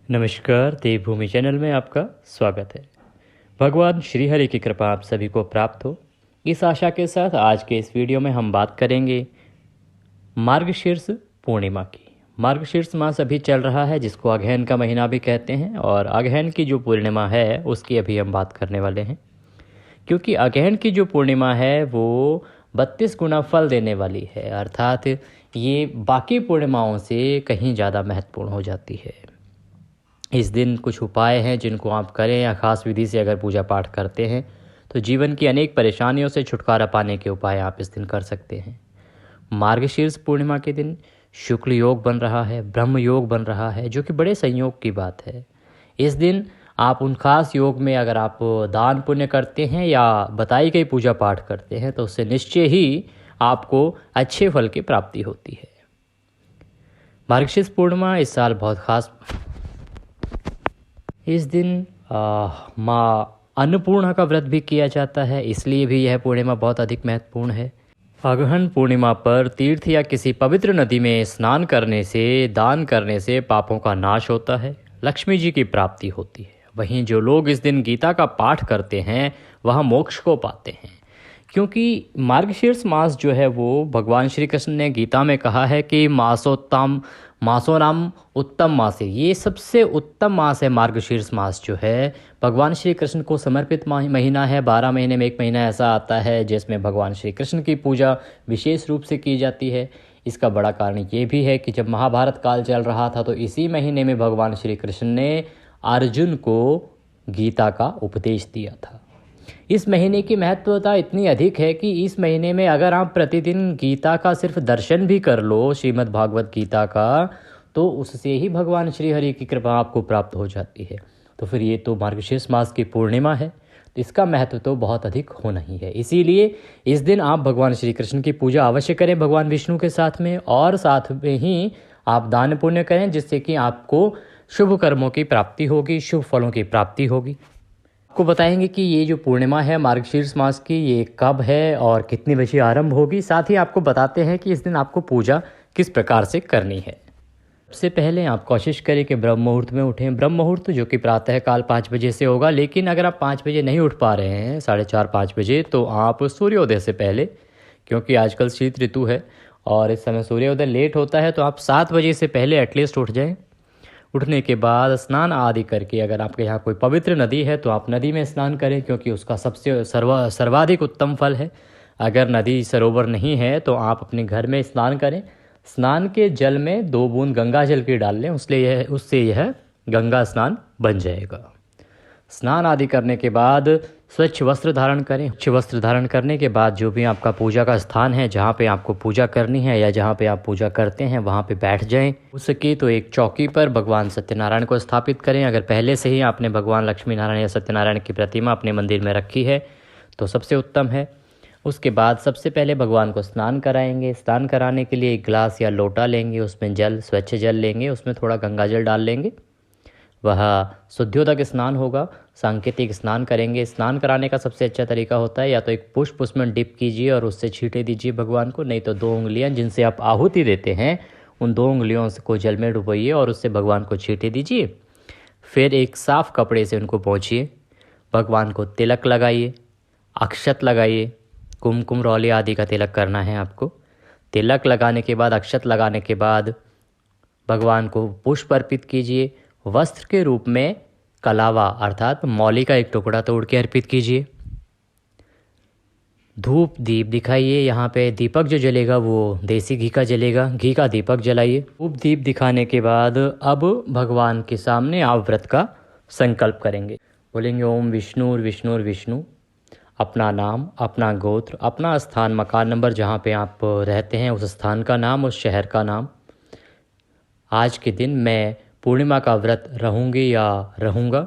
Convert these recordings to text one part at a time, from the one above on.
नमस्कार, देवभूमि चैनल में आपका स्वागत है। भगवान श्री हरि की कृपा आप सभी को प्राप्त हो, इस आशा के साथ आज के इस वीडियो में हम बात करेंगे मार्गशीर्ष पूर्णिमा की। मार्गशीर्ष मास अभी चल रहा है, जिसको अगहन का महीना भी कहते हैं, और अगहन की जो पूर्णिमा है उसकी अभी हम बात करने वाले हैं। क्योंकि अगहन की जो पूर्णिमा है वो 32 गुना फल देने वाली है, अर्थात ये बाकी पूर्णिमाओं से कहीं ज़्यादा महत्वपूर्ण हो जाती है। इस दिन कुछ उपाय हैं जिनको आप करें या ख़ास विधि से अगर पूजा पाठ करते हैं तो जीवन की अनेक परेशानियों से छुटकारा पाने के उपाय आप इस दिन कर सकते हैं। मार्गशीर्ष पूर्णिमा के दिन शुक्ल योग बन रहा है, ब्रह्म योग बन रहा है, जो कि बड़े संयोग की बात है। इस दिन आप उन खास योग में अगर आप दान पुण्य करते हैं या बताई गई पूजा पाठ करते हैं तो उससे निश्चय ही आपको अच्छे फल की प्राप्ति होती है। मार्गशीर्ष पूर्णिमा इस साल बहुत खास। इस दिन माँ अन्नपूर्णा का व्रत भी किया जाता है, इसलिए भी यह पूर्णिमा बहुत अधिक महत्वपूर्ण है। अगहन पूर्णिमा पर तीर्थ या किसी पवित्र नदी में स्नान करने से, दान करने से पापों का नाश होता है, लक्ष्मी जी की प्राप्ति होती है। वहीं जो लोग इस दिन गीता का पाठ करते हैं वह मोक्ष को पाते हैं, क्योंकि मार्गशीर्ष मास जो है वो भगवान श्री कृष्ण ने गीता में कहा है कि मासो नाम उत्तम मास है। ये सबसे उत्तम मास है मार्गशीर्ष मास जो है, भगवान श्री कृष्ण को समर्पित महीना है। 12 महीने में एक महीना ऐसा आता है जिसमें भगवान श्री कृष्ण की पूजा विशेष रूप से की जाती है। इसका बड़ा कारण ये भी है कि जब महाभारत काल चल रहा था तो इसी महीने में भगवान श्री कृष्ण ने अर्जुन को गीता का उपदेश दिया था। इस महीने की महत्वता इतनी अधिक है कि इस महीने में अगर आप प्रतिदिन गीता का सिर्फ दर्शन भी कर लो, श्रीमद् भागवत गीता का, तो उससे ही भगवान श्री हरि की कृपा आपको प्राप्त हो जाती है। तो फिर ये तो मार्गशीर्ष मास की पूर्णिमा है, तो इसका महत्व तो बहुत अधिक होना ही है। इसीलिए इस दिन आप भगवान श्री कृष्ण की पूजा अवश्य करें भगवान विष्णु के साथ में, और साथ में ही आप दान पुण्य करें, जिससे कि आपको शुभ कर्मों की प्राप्ति होगी, शुभ फलों की प्राप्ति होगी। आपको बताएंगे कि ये जो पूर्णिमा है मार्गशीर्ष मास की, ये कब है और कितने बजे आरंभ होगी। साथ ही आपको बताते हैं कि इस दिन आपको पूजा किस प्रकार से करनी है। सबसे पहले आप कोशिश करें कि ब्रह्म मुहूर्त में उठें। ब्रह्म मुहूर्त जो कि प्रातःकाल 5 बजे से होगा, लेकिन अगर आप 5 बजे नहीं उठ पा रहे हैं, 4:30-5 बजे, तो आप सूर्योदय से पहले, क्योंकि आजकल शीत ऋतु है और इस समय सूर्योदय लेट होता है, तो आप 7 बजे से पहले एटलीस्ट उठ जाएँ। उठने के बाद स्नान आदि करके, अगर आपके यहाँ कोई पवित्र नदी है तो आप नदी में स्नान करें, क्योंकि उसका सबसे सर्वाधिक उत्तम फल है। अगर नदी सरोवर नहीं है तो आप अपने घर में स्नान करें। स्नान के जल में 2 बूंद गंगा जल की डाल लें, उससे यह गंगा स्नान बन जाएगा। स्नान आदि करने के बाद स्वच्छ वस्त्र धारण करें। स्वच्छ वस्त्र धारण करने के बाद जो भी आपका पूजा का स्थान है, जहाँ पे आपको पूजा करनी है या जहाँ पे आप पूजा करते हैं, वहाँ पे बैठ जाएं। हो सके तो एक चौकी पर भगवान सत्यनारायण को स्थापित करें। अगर पहले से ही आपने भगवान लक्ष्मी नारायण या सत्यनारायण की प्रतिमा अपने मंदिर में रखी है तो सबसे उत्तम है। उसके बाद सबसे पहले भगवान को स्नान कराएंगे। स्नान कराने के लिए एक गिलास या लोटा लेंगे, उसमें जल, स्वच्छ जल लेंगे, उसमें थोड़ा गंगा जल डाल लेंगे। वह शुद्धियोदक स्नान होगा, सांकेतिक स्नान करेंगे। स्नान कराने का सबसे अच्छा तरीका होता है या तो एक पुष्प उसमें डिप कीजिए और उससे छींटे दीजिए भगवान को, नहीं तो 2 उंगलियां जिनसे आप आहुति देते हैं उन 2 उंगलियों को जल में डुबोइए और उससे भगवान को छींटे दीजिए। फिर एक साफ कपड़े से उनको पोंछिए, भगवान को तिलक लगाइए, अक्षत लगाइए, कुमकुम रौली आदि का तिलक करना है आपको। तिलक लगाने के बाद, अक्षत लगाने के बाद भगवान को पुष्प अर्पित कीजिए। वस्त्र के रूप में कलावा अर्थात मौली का एक टुकड़ा तोड़ के अर्पित कीजिए। धूप दीप दिखाइए। यहाँ पे दीपक जो जलेगा वो देसी घी का जलेगा, घी का दीपक जलाइए। धूप दीप दिखाने के बाद अब भगवान के सामने आप व्रत का संकल्प करेंगे। बोलेंगे ओम विष्णुर विष्णुर विष्णु, अपना नाम, अपना गोत्र, अपना स्थान, मकान नंबर, जहाँ पे आप रहते हैं उस स्थान का नाम, उस शहर का नाम। आज के दिन मैं पूर्णिमा का व्रत रहूँगी या रहूँगा,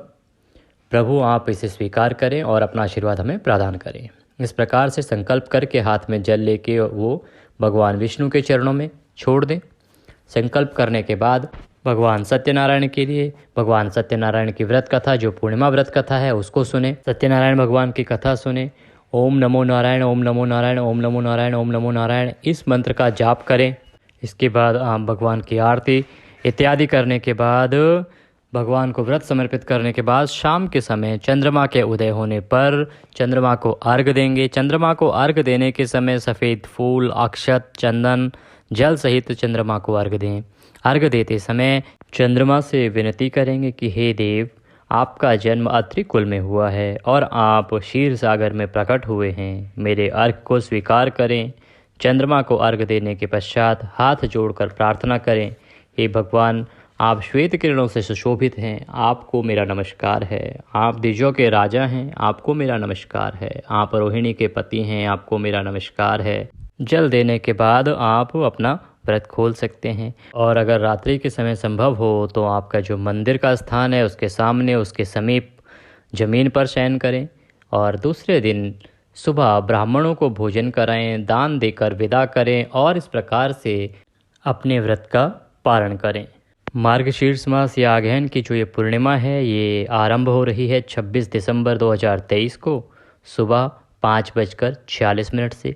प्रभु आप इसे स्वीकार करें और अपना आशीर्वाद हमें प्रदान करें। इस प्रकार से संकल्प करके हाथ में जल लेके वो भगवान विष्णु के चरणों में छोड़ दें। संकल्प करने के बाद भगवान सत्यनारायण के लिए भगवान सत्यनारायण की व्रत कथा, जो पूर्णिमा व्रत कथा है, उसको सुने। सत्यनारायण भगवान की कथा सुने। ओम नमो नारायण, ओम नमो नारायण, ओम नमो नारायण, ओम नमो नारायण, इस मंत्र का जाप करें। इसके बाद आप भगवान की आरती इत्यादि करने के बाद भगवान को व्रत समर्पित करने के बाद शाम के समय चंद्रमा के उदय होने पर चंद्रमा को अर्घ देंगे। चंद्रमा को अर्घ देने के समय सफ़ेद फूल, अक्षत, चंदन, जल सहित चंद्रमा को अर्घ दें। अर्घ देते समय चंद्रमा से विनती करेंगे कि हे देव, आपका जन्म अत्रि कुल में हुआ है और आप क्षीर सागर में प्रकट हुए हैं। मेरे अर्घ को स्वीकार करें। चंद्रमा को अर्घ देने के पश्चात हाथ जोड़कर प्रार्थना करें, हे भगवान, आप श्वेत किरणों से सुशोभित हैं, आपको मेरा नमस्कार है। आप द्विजों के राजा हैं, आपको मेरा नमस्कार है। आप रोहिणी के पति हैं, आपको मेरा नमस्कार है। जल देने के बाद आप अपना व्रत खोल सकते हैं। और अगर रात्रि के समय संभव हो तो आपका जो मंदिर का स्थान है उसके सामने, उसके समीप जमीन पर शयन करें और दूसरे दिन सुबह ब्राह्मणों को भोजन कराएं, दान देकर विदा करें और इस प्रकार से अपने व्रत का पारण करें। मार्गशीर्ष मास या अगहन की जो ये पूर्णिमा है ये आरंभ हो रही है 26 दिसंबर 2023 को सुबह 5:46 से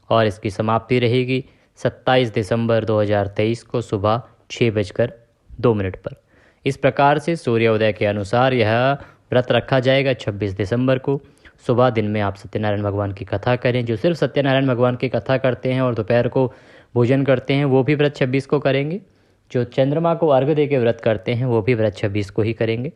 और इसकी समाप्ति रहेगी 27 दिसंबर 2023 को सुबह 6:02 पर। इस प्रकार से सूर्योदय के अनुसार यह व्रत रखा जाएगा 26 दिसंबर को। सुबह दिन में आप सत्यनारायण भगवान की कथा करें। जो सिर्फ सत्यनारायण भगवान की कथा करते हैं और दोपहर को भोजन करते हैं वो भी व्रत 26 को करेंगे। जो चंद्रमा को अर्घ दे के व्रत करते हैं वो भी व्रत 26 को ही करेंगे।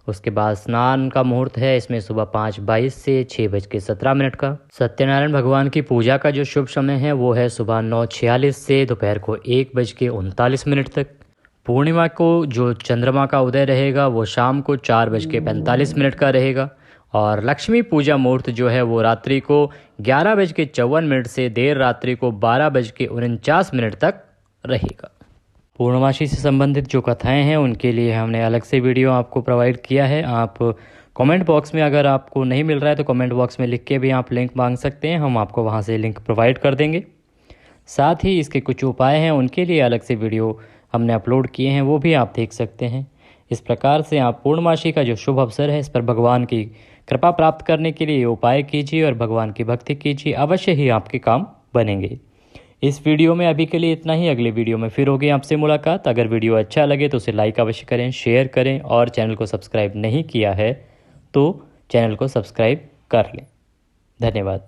उसके बाद स्नान का मुहूर्त है इसमें सुबह 5:22 से 6:17 का। सत्यनारायण भगवान की पूजा का जो शुभ समय है वो है सुबह 9:46 से दोपहर को 1:39 तक। पूर्णिमा को जो चंद्रमा का उदय रहेगा वो शाम को 4:45 का रहेगा और लक्ष्मी पूजा मुहूर्त जो है वो रात्रि को 11:54 से देर रात्रि को 12:49 तक रहेगा। पूर्णमासी से संबंधित जो कथाएं हैं उनके लिए हमने अलग से वीडियो आपको प्रोवाइड किया है। आप कमेंट बॉक्स में अगर आपको नहीं मिल रहा है तो कमेंट बॉक्स में लिख के भी आप लिंक मांग सकते हैं, हम आपको वहां से लिंक प्रोवाइड कर देंगे। साथ ही इसके कुछ उपाय हैं उनके लिए अलग से वीडियो हमने अपलोड किए हैं, वो भी आप देख सकते हैं। इस प्रकार से आप पूर्णमासी का जो शुभ अवसर है इस पर भगवान की कृपा प्राप्त करने के लिए उपाय कीजिए और भगवान की भक्ति कीजिए, अवश्य ही आपके काम बनेंगे। इस वीडियो में अभी के लिए इतना ही। अगले वीडियो में फिर होगी आपसे मुलाकात। अगर वीडियो अच्छा लगे तो उसे लाइक अवश्य करें, शेयर करें और चैनल को सब्सक्राइब नहीं किया है तो चैनल को सब्सक्राइब कर लें। धन्यवाद।